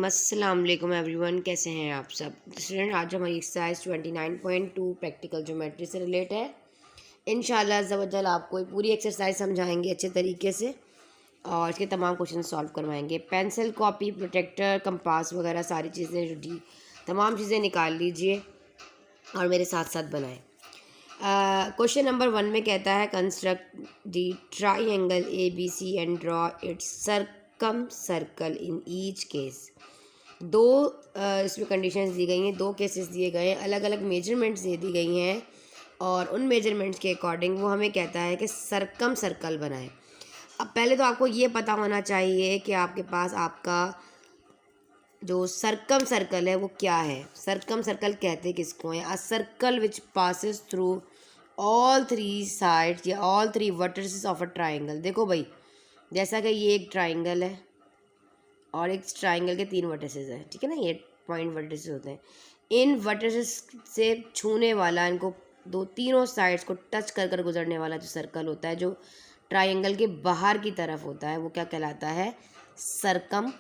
अस्सलाम वालेकुम एवरीवन, कैसे हैं आप सब स्टूडेंट। आज हमारी एक्सरसाइज 29.2 प्रैक्टिकल ज्योमेट्री से रिलेट है। इंशाल्लाह ज़वजल आपको पूरी एक्सरसाइज समझाएंगे अच्छे तरीके से और इसके तमाम क्वेश्चन सॉल्व करवाएंगे। पेंसिल, कॉपी, प्रोटेक्टर, कंपास वगैरह सारी चीज़ें तमाम चीज़ें निकाल लीजिए और मेरे साथ साथ बनाएं। क्वेश्चन नंबर 1 में कहता है construct the triangle ABC and draw it's circum circle in each case. दो इसमें कंडीशंस दी गई हैं, दो केसेस दिए गए हैं, अलग अलग मेजरमेंट्स दे दी गई हैं और उन मेजरमेंट्स के अकॉर्डिंग वो हमें कहता है कि सर्कम सर्कल बनाएं। अब पहले तो आपको ये पता होना चाहिए कि आपके पास आपका जो सर्कम सर्कल है वो क्या है। सर्कम सर्कल कहते किसको हैं? A circle which passes through all three sides या all three vertices of a triangle. देखो भाई, जैसा कि ये एक ट्राइंगल है और एक ट्राइंगल के 3 वर्टिसेस हैं, ठीक है ना, ये पॉइंट वर्टिसेस होते हैं। इन वर्टिसेस से छूने वाला, इनको तीनों साइड्स को टच कर कर गुजरने वाला जो सर्कल होता है, जो ट्राइंगल के बाहर की तरफ होता है, वो क्या कहलाता है? सर्कम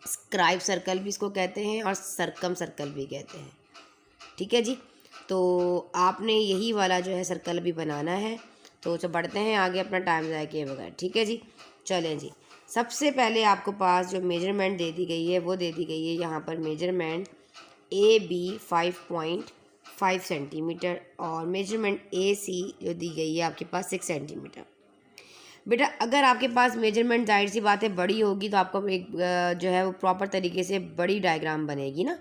स्क्राइब सर्कल भी इसको कहते हैं और सर्कम सर्कल भी कहते हैं, ठीक है जी। तो आपने यही वाला जो है सर्कल भी बनाना है। तो बढ़ते हैं आगे, अपना टाइम ज़ाया किए बगैर, ठीक है जी। चलें जी, सबसे पहले आपको पास जो मेजरमेंट दे दी गई है वो दे दी गई है यहाँ पर मेजरमेंट AB 5.5 सेंटीमीटर और मेजरमेंट AC जो दी गई है आपके पास 6 सेंटीमीटर। बेटा अगर आपके पास मेजरमेंट जाहिर सी बात है बड़ी होगी तो आपको एक जो है वो प्रॉपर तरीके से बड़ी डायग्राम बनेगी ना।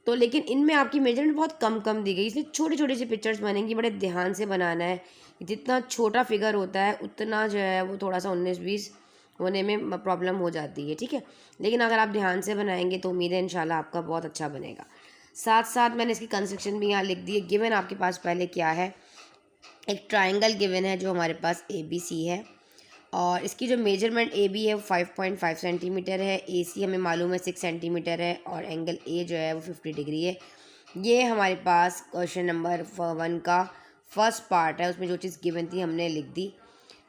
तो लेकिन इनमें आपकी मेजरमेंट बहुत कम कम दी गई, इसलिए छोटी छोटी सी पिक्चर्स बनेंगी, बड़े ध्यान से बनाना है। जितना छोटा फिगर होता है उतना जो है वो थोड़ा सा 19-20 होने में प्रॉब्लम हो जाती है, ठीक है। लेकिन अगर आप ध्यान से बनाएंगे तो उम्मीद है इंशाल्लाह आपका बहुत अच्छा बनेगा। साथ साथ मैंने इसकी कंस्ट्रक्शन भी यहाँ लिख दी है। गिवन आपके पास पहले क्या है? एक ट्राइंगल गिवन है जो हमारे पास ABC है और इसकी जो मेजरमेंट AB है वो 5.5 सेंटीमीटर है, AC हमें मालूम है 6 सेंटीमीटर है और एंगल A जो है वो 50 डिग्री है। ये हमारे पास क्वेश्चन नंबर 1 का फर्स्ट पार्ट है, उसमें जो चीज़ गिवन थी हमने लिख दी।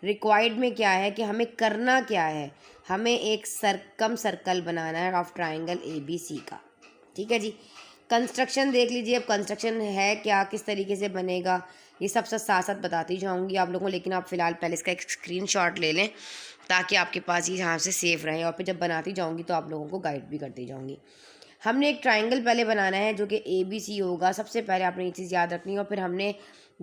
रिक्वायर्ड में क्या है कि हमें करना क्या है? हमें एक सर्कम सर्कल बनाना है ऑफ ट्राइंगल ABC का, ठीक है जी। कंस्ट्रक्शन देख लीजिए, अब कंस्ट्रक्शन है क्या, किस तरीके से बनेगा, ये सब साथ साथ बताती जाऊंगी आप लोगों को। लेकिन आप फिलहाल पहले इसका एक स्क्रीनशॉट ले लें ताकि आपके पास ये यहाँ से सेफ रहे और फिर जब बनाती जाऊंगी तो आप लोगों को गाइड भी करती जाऊंगी। हमने एक ट्राइंगल पहले बनाना है जो कि ABC होगा, सबसे पहले आपने ये चीज़ याद रखनी है। और फिर हमने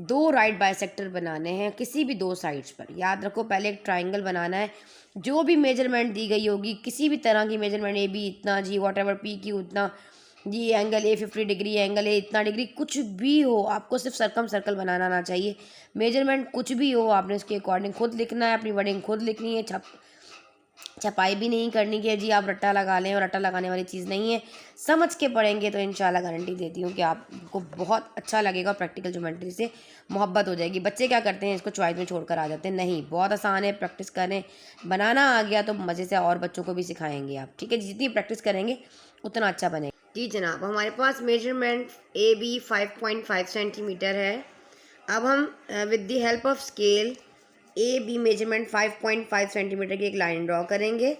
2 राइट बाइसेक्टर बनाने हैं किसी भी 2 साइड्स पर। याद रखो, पहले एक ट्राइंगल बनाना है, जो भी मेजरमेंट दी गई होगी, किसी भी तरह की मेजरमेंट, AB इतना जी, वॉट एवर PQ उतना जी, angle A 50 degree, angle A इतना डिग्री, कुछ भी हो, आपको सिर्फ सर्कम सर्कल बनाना आना चाहिए। मेजरमेंट कुछ भी हो, आपने उसके अकॉर्डिंग खुद लिखना है, अपनी वर्डिंग खुद लिखनी है। छपाई भी नहीं करनी कि जी आप रट्टा लगा लें, और रट्टा लगाने वाली चीज़ नहीं है। समझ के पढ़ेंगे तो इंशाल्लाह गारंटी देती हूँ कि आपको बहुत अच्छा लगेगा, प्रैक्टिकल ज्योमेट्री से मोहब्बत हो जाएगी। बच्चे क्या करते हैं, इसको चॉइस में छोड़कर आ जाते हैं। नहीं, बहुत आसान है, प्रैक्टिस करें, बनाना आ गया तो मज़े से और बच्चों को भी सिखाएंगे आप, ठीक है। जितनी प्रैक्टिस करेंगे उतना अच्छा बनेगा जी जनाब। हमारे पास मेजरमेंट AB 5.5 सेंटीमीटर है। अब हम with the help of scale AB measurement 5.5 centimetre की एक लाइन ड्रॉ करेंगे,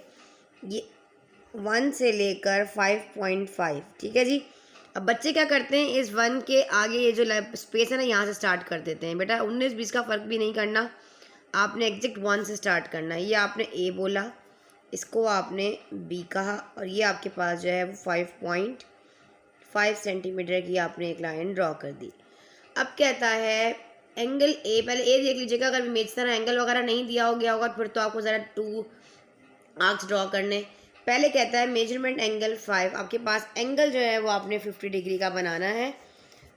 ये 1 से लेकर 5.5, ठीक है जी। अब बच्चे क्या करते हैं, इस 1 के आगे ये जो स्पेस है ना, यहाँ से स्टार्ट कर देते हैं। बेटा 19-20 का फ़र्क भी नहीं करना, आपने एग्जैक्ट 1 से स्टार्ट करना है। ये आपने A बोला, इसको आपने B कहा और ये आपके पास जो है वो 5.5 सेंटीमीटर की आपने एक लाइन ड्रॉ कर दी। अब कहता है एंगल A, पहले A देख लीजिएगा, अगर इमेज तरह एंगल वगैरह नहीं दिया हो गया होगा फिर तो आपको ज़रा 2 आर्क्स ड्रॉ करने। पहले कहता है मेजरमेंट एंगल 5, आपके पास एंगल जो है वो आपने 50 डिग्री का बनाना है।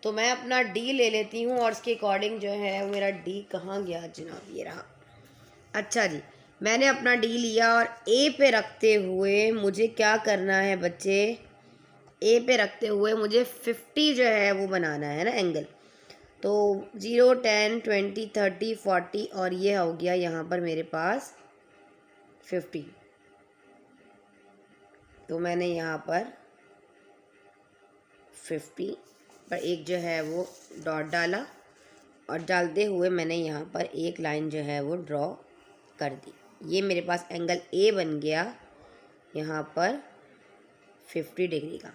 तो मैं अपना D ले लेती हूँ और इसके अकॉर्डिंग जो है मेरा D कहाँ गया जनाब, ये रहा। अच्छा जी, मैंने अपना D लिया और A पे रखते हुए मुझे क्या करना है बच्चे? A पे रखते हुए मुझे 50 जो है वो बनाना है ना एंगल। तो 0, 10, 20, 30, 40 और ये हो गया यहाँ पर मेरे पास 50। तो मैंने यहाँ पर 50 पर एक जो है वो डॉट डाला और डालते हुए मैंने यहाँ पर एक लाइन जो है वो ड्रॉ कर दी। ये मेरे पास एंगल A बन गया यहाँ पर 50 डिग्री का।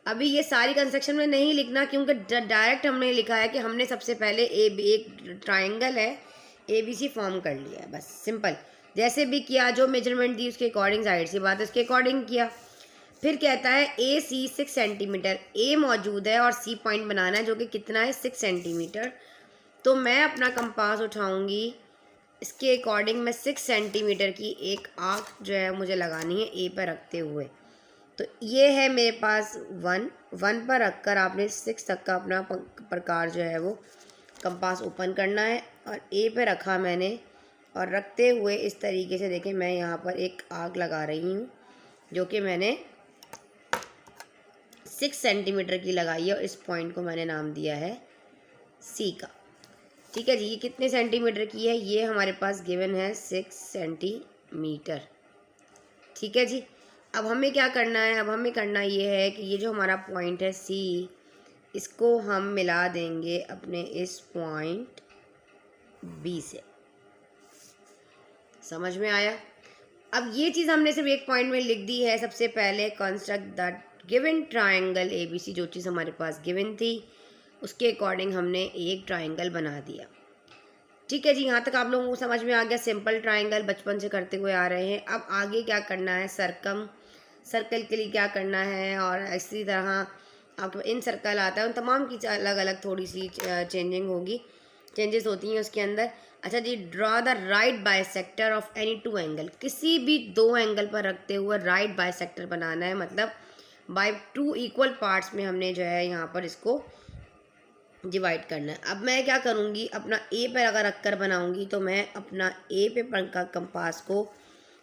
अभी ये सारी कंस्ट्रक्शन में नहीं लिखना, क्योंकि डायरेक्ट हमने लिखा है कि हमने सबसे पहले एक ट्राइंगल है ABC फॉर्म कर लिया है, बस सिंपल। जैसे भी किया, जो मेजरमेंट दी उसके अकॉर्डिंग, जाहिर सी बात है उसके अकॉर्डिंग किया। फिर कहता है AC 6 सेंटीमीटर, A मौजूद है और C पॉइंट बनाना है जो कि कितना है 6 सेंटीमीटर। तो मैं अपना कंपास उठाऊंगी, इसके अकॉर्डिंग मैं 6 सेंटीमीटर की एक आर्क जो है मुझे लगानी है A पर रखते हुए। तो ये है मेरे पास 1 पर रखकर आपने 6 तक का अपना प्रकार जो है वो कंपास ओपन करना है। और A पे रखा मैंने, और रखते हुए इस तरीके से देखें मैं यहाँ पर एक आर्क लगा रही हूँ जो कि मैंने 6 सेंटीमीटर की लगाई है, और इस पॉइंट को मैंने नाम दिया है C का। ठीक है जी, ये कितने सेंटीमीटर की है, ये हमारे पास गिवन है 6 सेंटीमीटर। ठीक है जी। अब हमें क्या करना है, अब हमें करना ये है कि ये जो हमारा पॉइंट है C, इसको हम मिला देंगे अपने इस पॉइंट B से। समझ में आया? अब ये चीज़ हमने सिर्फ एक पॉइंट में लिख दी है। सबसे पहले construct the given triangle ABC, जो चीज़ हमारे पास गिवन थी उसके अकॉर्डिंग हमने एक ट्रायंगल बना दिया। ठीक है जी, यहाँ तक आप लोगों को समझ में आ गया। सिंपल ट्रायंगल बचपन से करते हुए आ रहे हैं। अब आगे क्या करना है, सर्कल के लिए क्या करना है, और इसी तरह आपके इन सर्कल आता है, उन तमाम की अलग अलग थोड़ी सी चेंजेस होती हैं उसके अंदर। अच्छा जी, draw the right bisector of any 2 angle, किसी भी 2 एंगल पर रखते हुए राइट बाइसेक्टर बनाना है, मतलब बाय 2 इक्वल पार्ट्स में हमने जो है यहाँ पर इसको डिवाइड करना है। अब मैं क्या करूँगी, अपना A पर अगर रखकर बनाऊँगी तो मैं अपना A पे कंपास को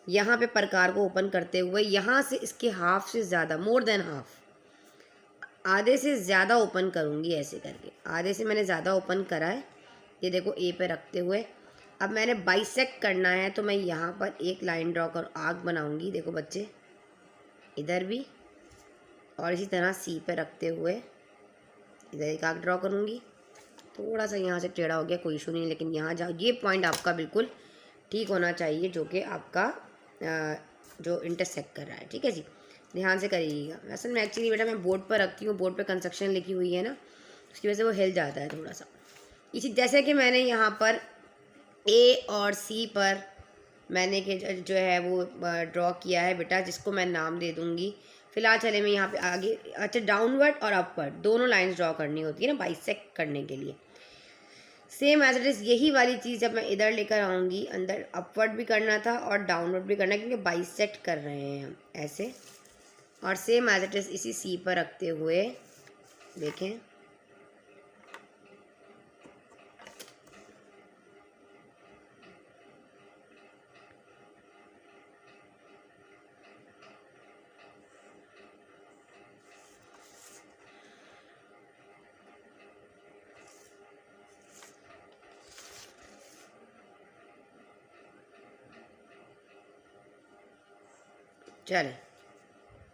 यहाँ पे प्रकार को ओपन करते हुए यहाँ से इसके हाफ से ज़्यादा, मोर देन हाफ, आधे से ज़्यादा ओपन करूँगी। ऐसे करके आधे से मैंने ज़्यादा ओपन करा है, ये देखो A पे रखते हुए। अब मैंने बाइसेक्ट करना है, तो मैं यहाँ पर एक लाइन ड्रॉ कर आर्क बनाऊँगी, देखो बच्चे, इधर भी, और इसी तरह C पे रखते हुए इधर एक आर्क ड्रॉ करूँगी। थोड़ा सा यहाँ से टेढ़ा हो गया, कोई इशू नहीं, लेकिन यहाँ जाओ, ये पॉइंट आपका बिल्कुल ठीक होना चाहिए जो कि आपका जो इंटरसेक्ट कर रहा है। ठीक है जी, ध्यान से करिएगा। असल में एक्चुअली बेटा मैं बोर्ड पर रखती हूँ, बोर्ड पर कंस्ट्रक्शन लिखी हुई है ना, उसकी वजह से वो हिल जाता है थोड़ा सा। इसी जैसे कि मैंने यहाँ पर A और C पर मैंने जो है वो ड्रॉ किया है बेटा, जिसको मैं नाम दे दूँगी फिलहाल। चले मैं यहाँ पे आगे, अच्छा, डाउनवर्ड और अपवर्ड दोनों लाइंस ड्रॉ करनी होती है ना बाइसेक्ट करने के लिए। सेम एज इट इज़ यही वाली चीज़ जब मैं इधर लेकर आऊँगी, अंदर अपवर्ड भी करना था और डाउनवर्ड भी करना है, क्योंकि बाइसेक्ट कर रहे हैं हम ऐसे। और सेम एज इट इज़ इसी C पर रखते हुए देखें, चले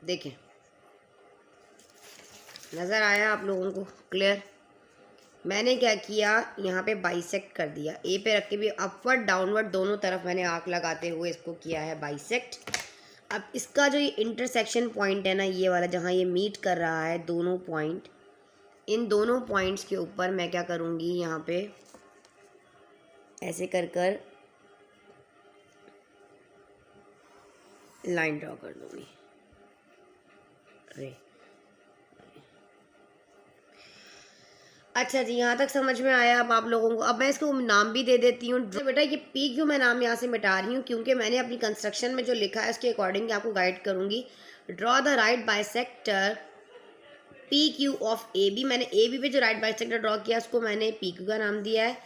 देखें, नज़र आया आप लोगों को क्लियर? मैंने क्या किया, यहाँ पे बाइसेक्ट कर दिया, A पे रख के भी अपवर्ड डाउनवर्ड दोनों तरफ मैंने आर्क लगाते हुए इसको किया है बाइसेक्ट। अब इसका जो ये इंटरसेक्शन पॉइंट है ना, ये वाला जहाँ ये मीट कर रहा है दोनों पॉइंट, इन दोनों पॉइंट्स के ऊपर मैं क्या करूँगी, यहाँ पे ऐसे कर कर लाइन ड्रॉ कर दूँगी। अरे अच्छा जी, यहाँ तक समझ में आया अब आप लोगों को? अब मैं इसको नाम भी दे देती हूँ। बेटा ये P क्यों मैं नाम यहाँ से मिटा रही हूँ, क्योंकि मैंने अपनी कंस्ट्रक्शन में जो लिखा है उसके अकॉर्डिंग आपको गाइड करूँगी। Draw the right bisector PQ of AB, मैंने AB पे जो राइट बाइसेक्टर ड्रॉ किया उसको मैंने PQ का नाम दिया है,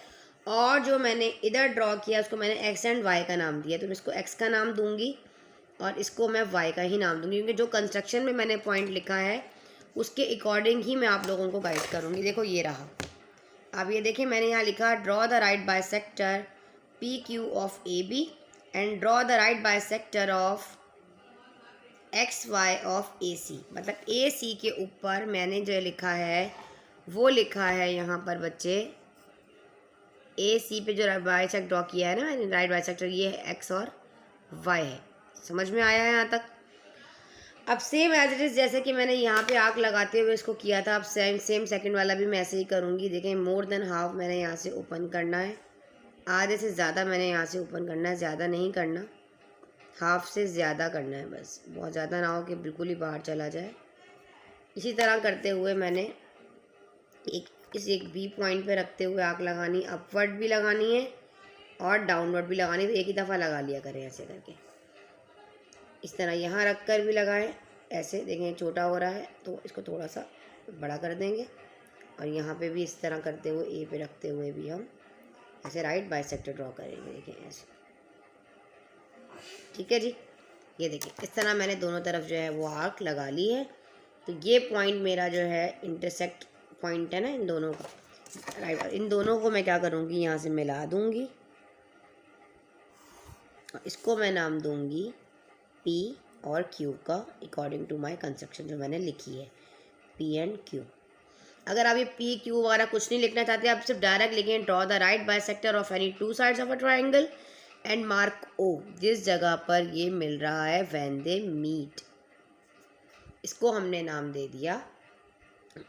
और जो मैंने इधर ड्रॉ किया उसको मैंने X एंड Y का नाम दिया। तो मैं इसको X का नाम दूँगी और इसको मैं Y का ही नाम दूँगी, क्योंकि जो कंस्ट्रक्शन में मैंने पॉइंट लिखा है उसके अकॉर्डिंग ही मैं आप लोगों को गाइड करूँगी। देखो ये रहा, अब ये देखिए मैंने यहाँ लिखा draw the right bisector PQ of AB and draw the right bisector of XY of AC। मतलब AC के ऊपर मैंने जो लिखा है वो लिखा है यहाँ पर बच्चे, AC पे जो बाइसेक्ट ड्रॉ किया है ना मैंने राइट बाइसेक्टर, ये है X और Y है। समझ में आया है यहाँ तक? अब सेम एज इट इज़ जैसे कि मैंने यहाँ पे आर्क लगाते हुए इसको किया था, अब सेम सेकंड वाला भी मैं ऐसे ही करूँगी। देखें, मोर देन हाफ मैंने यहाँ से ओपन करना है, आधे से ज़्यादा मैंने यहाँ से ओपन करना है, ज़्यादा नहीं करना, हाफ से ज़्यादा करना है बस, बहुत ज़्यादा ना हो कि बिल्कुल ही बाहर चला जाए। इसी तरह करते हुए मैंने एक बी पॉइंट पे रखते हुए आर्क लगानी, अपवर्ड भी लगानी है और डाउनवर्ड भी लगानी, तो एक ही दफ़ा लगा लिया करें ऐसे करके। इस तरह यहाँ रख कर भी लगाएं, ऐसे देखें छोटा हो रहा है तो इसको थोड़ा सा बड़ा कर देंगे, और यहाँ पे भी इस तरह करते हुए ए पे रखते हुए भी हम ऐसे राइट बाइसेक्टर ड्रॉ करेंगे। देखें ऐसे, ठीक है जी। ये देखिए इस तरह मैंने दोनों तरफ जो है वो आर्क लगा ली है। तो ये पॉइंट मेरा जो है इंटरसेक्ट पॉइंट है ना इन दोनों का, राइट। इन दोनों को मैं क्या करूँगी, यहाँ से मिला दूँगी, इसको मैं नाम दूँगी पी और क्यू का, अकॉर्डिंग टू माई कंस्ट्रक्शन जो मैंने लिखी है, पी एंड क्यू। अगर आप ये पी क्यू वगैरह कुछ नहीं लिखना चाहते, आप सिर्फ डायरेक्ट लिखें, draw the right bisector of any two sides of a triangle and mark O, जिस जगह पर ये मिल रहा है व्हेन दे मीट, इसको हमने नाम दे दिया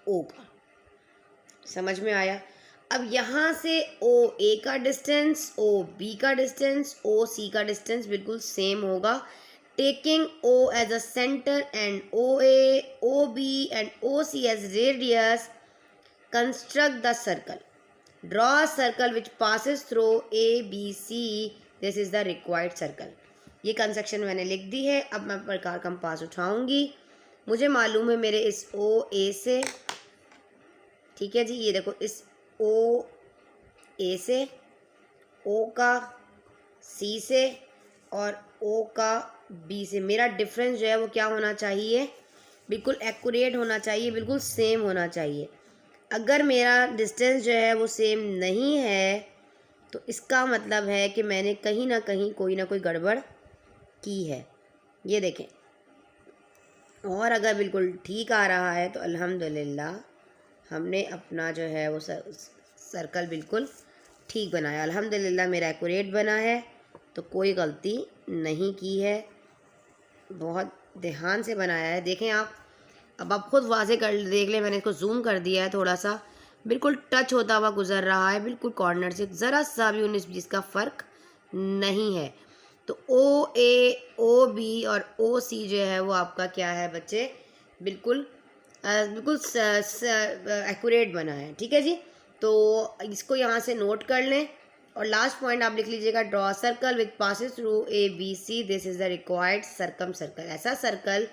ओ का। समझ में आया? अब यहाँ से ओ ए का डिस्टेंस, ओ बी का डिस्टेंस, ओ सी का डिस्टेंस बिल्कुल सेम होगा, taking O as a centre and O A, O B and O C as radius, construct the circle, draw a circle which passes through A B C, this is the required circle. ये construction मैंने लिख दी है। अब मैं प्रकार compass उठाऊंगी, मुझे मालूम है मेरे इस ओ ए से, ठीक है जी, ये देखो इस ओ ए से, ओ का सी से और ओ का बी से मेरा डिफरेंस जो है वो क्या होना चाहिए, बिल्कुल एक्यूरेट होना चाहिए, बिल्कुल सेम होना चाहिए। अगर मेरा डिस्टेंस जो है वो सेम नहीं है तो इसका मतलब है कि मैंने कहीं ना कहीं कोई ना कोई गड़बड़ की है। ये देखें, और अगर बिल्कुल ठीक आ रहा है तो अल्हम्दुलिल्लाह हमने अपना जो है वो सर्कल बिल्कुल ठीक बनाया। अल्हम्दुलिल्लाह मेरा एक्यूरेट बना है, तो कोई गलती नहीं की है, बहुत ध्यान से बनाया है। देखें आप, अब आप खुद वाज़े कर देख लें, मैंने इसको जूम कर दिया है थोड़ा सा, बिल्कुल टच होता हुआ गुजर रहा है, बिल्कुल कॉर्नर से ज़रा सा भी 19-20 का फ़र्क नहीं है। तो ओ ए, ओ बी और ओ सी जो है वो आपका क्या है बच्चे, बिल्कुल बिल्कुल एक्यूरेट बना है, ठीक है जी। तो इसको यहाँ से नोट कर लें, और लास्ट पॉइंट आप लिख लीजिएगा, draw circle which passes through A B C, this is the required circumcircle. ऐसा सर्कल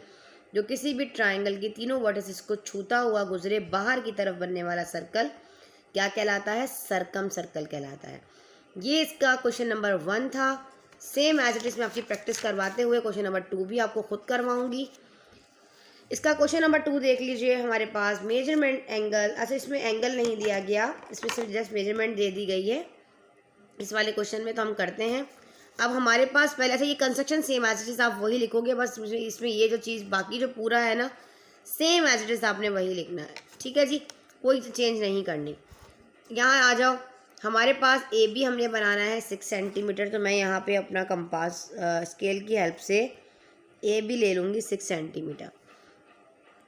जो किसी भी ट्राइंगल की तीनों वर्टिसेस को छूता हुआ गुजरे, बाहर की तरफ बनने वाला सर्कल क्या कहलाता है, सर्कम सर्कल कहलाता है। ये इसका क्वेश्चन नंबर 1 था। सेम एज इट इज़ में आपकी प्रैक्टिस करवाते हुए क्वेश्चन नंबर 2 भी आपको खुद करवाऊंगी। इसका क्वेश्चन नंबर 2 देख लीजिए, हमारे पास मेजरमेंट एंगल, अच्छा इसमें एंगल नहीं दिया गया, इसमें सिर्फ जस्ट मेजरमेंट दे दी गई है इस वाले क्वेश्चन में। तो हम करते हैं, अब हमारे पास पहले से ये construction same as it is आप वही लिखोगे, बस इसमें ये जो चीज़ बाकी जो पूरा है ना सेम एज इट इज़ आपने वही लिखना है, ठीक है जी, कोई चेंज नहीं करनी। यहाँ आ जाओ, हमारे पास ए बी हमने बनाना है 6 सेंटीमीटर, तो मैं यहाँ पे अपना कंपास स्केल की हेल्प से ए बी ले लूँगी 6 सेंटीमीटर।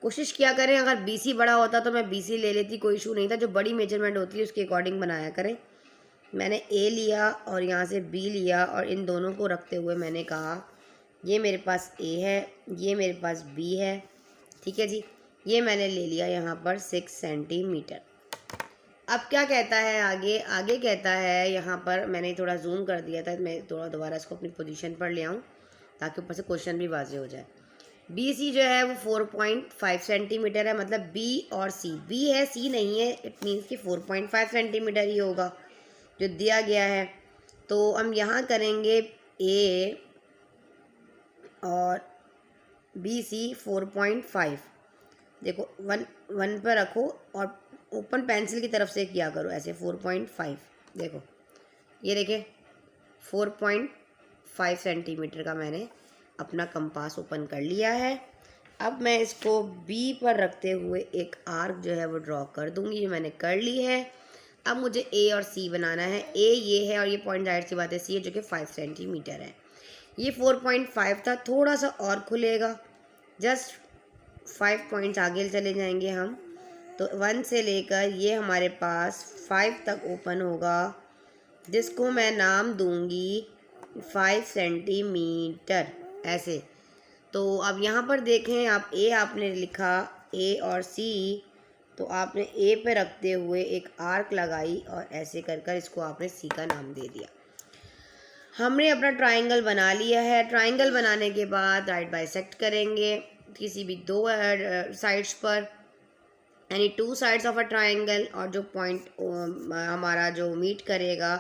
कोशिश किया करें, अगर बी सी बड़ा होता तो मैं बी सी ले लेती, कोई इशू नहीं था, जो बड़ी मेजरमेंट होती है उसके अकॉर्डिंग बनाया करें। मैंने ए लिया और यहाँ से बी लिया, और इन दोनों को रखते हुए मैंने कहा ये मेरे पास ए है, ये मेरे पास बी है, ठीक है जी। ये मैंने ले लिया यहाँ पर 6 सेंटीमीटर। अब क्या कहता है आगे, आगे कहता है यहाँ पर, मैंने थोड़ा जूम कर दिया था, मैं थोड़ा दोबारा इसको अपनी पोजीशन पर ले आऊँ ताकि ऊपर से क्वेश्चन भी वाजे हो जाए। बी सी जो है वो 4.5 सेंटीमीटर है, मतलब बी और सी, बी है सी नहीं है, इट मीन्स कि 4.5 सेंटीमीटर ही होगा जो दिया गया है। तो हम यहाँ करेंगे ए और बी सी 4.5, देखो 1 पर रखो और ओपन पेंसिल की तरफ से किया करो ऐसे 4.5, देखो ये देखें 4.5 सेंटीमीटर का मैंने अपना कंपास ओपन कर लिया है। अब मैं इसको बी पर रखते हुए एक आर्क जो है वो ड्रॉ कर दूंगी, ये मैंने कर ली है। अब मुझे ए और सी बनाना है, ए ये है और ये पॉइंट जाहिर सी बात है सी है जो कि 5 सेंटीमीटर है। ये 4.5 था, थोड़ा सा और खुलेगा, जस्ट 5 पॉइंट्स आगे चले जाएंगे हम। तो 1 से लेकर ये हमारे पास 5 तक ओपन होगा, जिसको मैं नाम दूंगी 5 सेंटीमीटर ऐसे। तो अब यहाँ पर देखें आप, ए आपने लिखा ए और सी, तो आपने ए पे रखते हुए एक आर्क लगाई और ऐसे कर कर इसको आपने सी का नाम दे दिया। हमने अपना ट्राइंगल बना लिया है। ट्राइंगल बनाने के बाद राइट बाइसेक्ट करेंगे किसी भी 2 साइड्स पर, यानी 2 साइड्स ऑफ अ ट्राइंगल, और जो पॉइंट हमारा जो मीट करेगा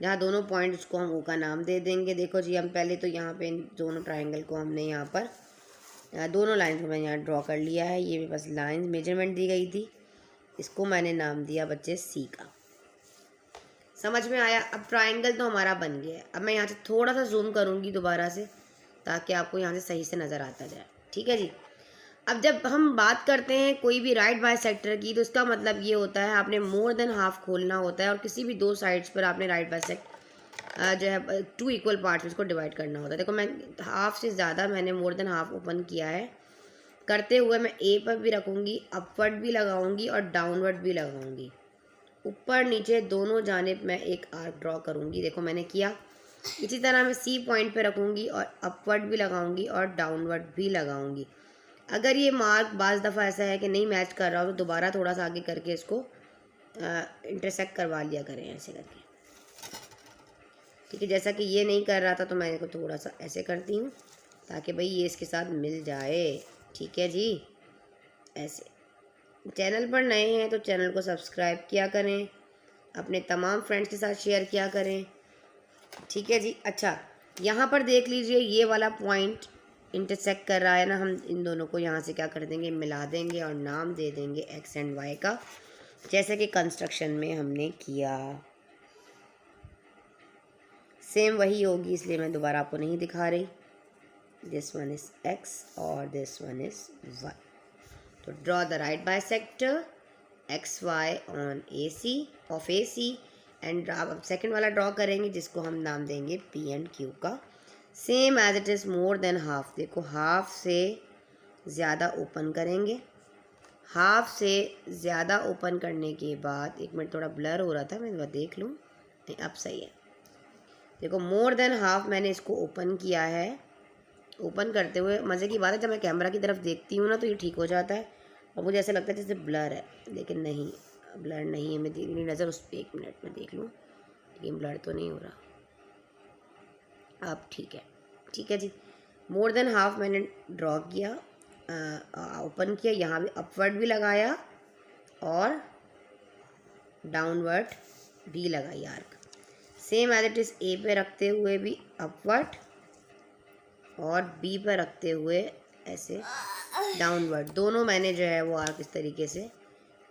जहाँ दोनों पॉइंट, उसको हम ओ का नाम दे देंगे। देखो जी, हम पहले तो यहाँ पे इन दोनों ट्राइंगल को हमने यहाँ पर दोनों लाइन्स को मैंने यहाँ ड्रॉ कर लिया है। ये मेरे पास लाइन मेजरमेंट दी गई थी, इसको मैंने नाम दिया बच्चे सी का। समझ में आया? अब ट्राइंगल तो हमारा बन गया है। अब मैं यहाँ से थोड़ा सा जूम करूँगी दोबारा से, ताकि आपको यहाँ से सही से नज़र आता जाए। ठीक है जी। अब जब हम बात करते हैं कोई भी राइट बाइसेक्टर की, तो इसका मतलब ये होता है आपने मोर देन हाफ खोलना होता है, और किसी भी 2 साइड्स पर आपने राइट बाइसेक्ट जो है 2 इक्वल पार्ट्स में इसको डिवाइड करना होता है। देखो मैं हाफ से ज़्यादा मैंने मोर देन हाफ ओपन किया है। करते हुए मैं ए पर भी रखूँगी, अपवर्ड भी लगाऊँगी और डाउनवर्ड भी लगाऊँगी। ऊपर नीचे दोनों जानिब मैं एक आर्क ड्रॉ करूँगी। देखो मैंने किया। इसी तरह मैं सी पॉइंट पे रखूँगी और अपवर्ड भी लगाऊँगी और डाउनवर्ड भी लगाऊँगी। अगर ये मार्क बाज़ दफ़ा ऐसा है कि नहीं मैच कर रहा हो, तो दोबारा थोड़ा सा आगे करके इसको इंटरसेक्ट करवा लिया करें ऐसे करके। ठीक है, जैसा कि ये नहीं कर रहा था तो मैं इसको थोड़ा सा ऐसे करती हूँ, ताकि भाई ये इसके साथ मिल जाए। ठीक है जी, ऐसे। चैनल पर नए हैं तो चैनल को सब्सक्राइब किया करें, अपने तमाम फ्रेंड्स के साथ शेयर किया करें। ठीक है जी। अच्छा, यहाँ पर देख लीजिए, ये वाला पॉइंट इंटरसेक्ट कर रहा है ना, हम इन दोनों को यहाँ से क्या कर देंगे, मिला देंगे और नाम दे देंगे एक्स एंड वाई का, जैसे कि कंस्ट्रक्शन में हमने किया। सेम वही होगी, इसलिए मैं दोबारा आपको नहीं दिखा रही। दिस वन इज एक्स और दिस वन इज वाई। तो draw the right bisector X Y on A C of A C, and अब सेकेंड वाला ड्रॉ करेंगे जिसको हम नाम देंगे पी एंड क्यू का। Same as it is more than half. देखो हाफ से ज़्यादा ओपन करेंगे। हाफ से ज़्यादा ओपन करने के बाद, एक मिनट थोड़ा ब्लर हो रहा था, मैं देख लूँ, नहीं अब सही है। देखो मोर देन हाफ मैंने इसको ओपन किया है। ओपन करते हुए मज़े की बात है, जब मैं कैमरा की तरफ देखती हूँ ना तो ये ठीक हो जाता है, और मुझे ऐसा लगता है जैसे ब्लर है, लेकिन नहीं, ब्लर नहीं है। मैं मेरी नज़र उस पर, एक मिनट में देख लूँ, लेकिन ब्लर तो नहीं हो रहा। अब ठीक है। ठीक है जी। मोर देन हाफ मैंने ड्रॉ किया, ओपन किया, यहाँ भी अपवर्ड भी लगाया और डाउनवर्ड भी लगाई arc. Same as it is A पे रखते हुए भी अपवर्ड और बी पे रखते हुए ऐसे डाउनवर्ड, दोनों मैंने जो है वो आर्क इस तरीके से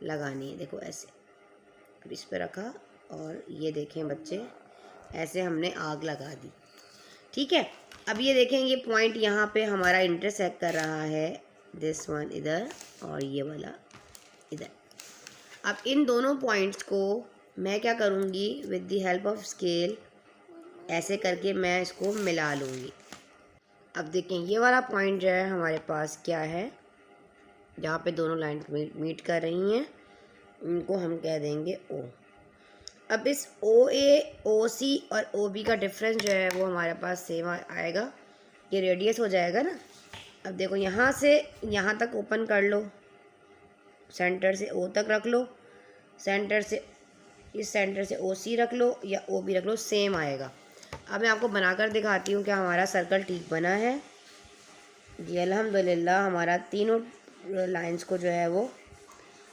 लगानी है। देखो ऐसे, अब इस पे रखा और ये देखें बच्चे, ऐसे हमने आग लगा दी। ठीक है। अब ये देखें, ये पॉइंट यहाँ पे हमारा इंटरसेक्ट कर रहा है, दिस वन इधर और ये वाला इधर। अब इन दोनों पॉइंट्स को मैं क्या करूँगी, with the help of scale ऐसे करके मैं इसको मिला लूँगी। अब देखें, ये वाला पॉइंट जो है हमारे पास क्या है, जहाँ पे दोनों लाइन मीट कर रही हैं, इनको हम कह देंगे ओ। अब इस ओ ए, ओ सी और ओ बी का डिफरेंस जो है वो हमारे पास सेम आएगा, ये रेडियस हो जाएगा ना। अब देखो, यहाँ से यहाँ तक ओपन कर लो, सेंटर से ओ तक रख लो, सेंटर से इस सेंटर से ओ सी रख लो या ओ बी रख लो, सेम आएगा। अब मैं आपको बनाकर दिखाती हूँ क्या हमारा सर्कल ठीक बना है। जी अल्हम्दुलिल्लाह, हमारा तीनों लाइंस को जो है वो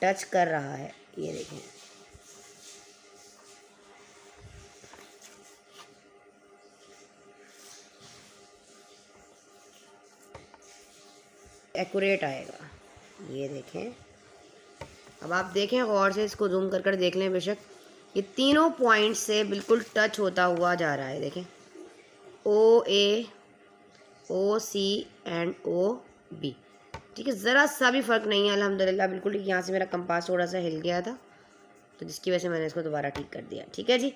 टच कर रहा है। ये देखें, एक्यूरेट आएगा। ये देखें, अब आप देखें गौर से, इसको जूम कर कर देख लें बेशक, ये तीनों पॉइंट से बिल्कुल टच होता हुआ जा रहा है। देखें, ओ A, O C and O B. ठीक है, ज़रा सा भी फ़र्क नहीं है अल्हम्दुलिल्लाह। बिल्कुल यहाँ से मेरा कंपास थोड़ा सा हिल गया था, तो जिसकी वजह से मैंने इसको दोबारा ठीक कर दिया। ठीक है जी।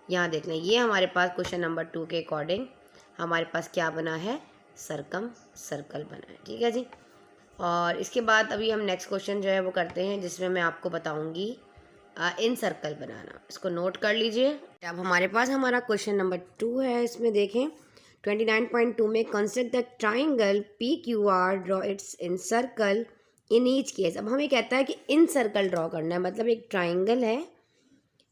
यहाँ देख लें, ये हमारे पास क्वेश्चन नंबर 2 के अकॉर्डिंग हमारे पास क्या बना है, सर्कल बना है। ठीक है जी। और इसके बाद अभी हम नेक्स्ट क्वेश्चन जो है वो करते हैं, जिसमें मैं आपको बताऊंगी इन सर्कल बनाना। इसको नोट कर लीजिए। अब हमारे पास हमारा क्वेश्चन नंबर 2 है। इसमें देखें 29.2 में construct the triangle P Q are, draw it's in circle in each case. अब हमें कहता है कि इन सर्कल ड्रॉ करना है, मतलब एक ट्राइंगल है,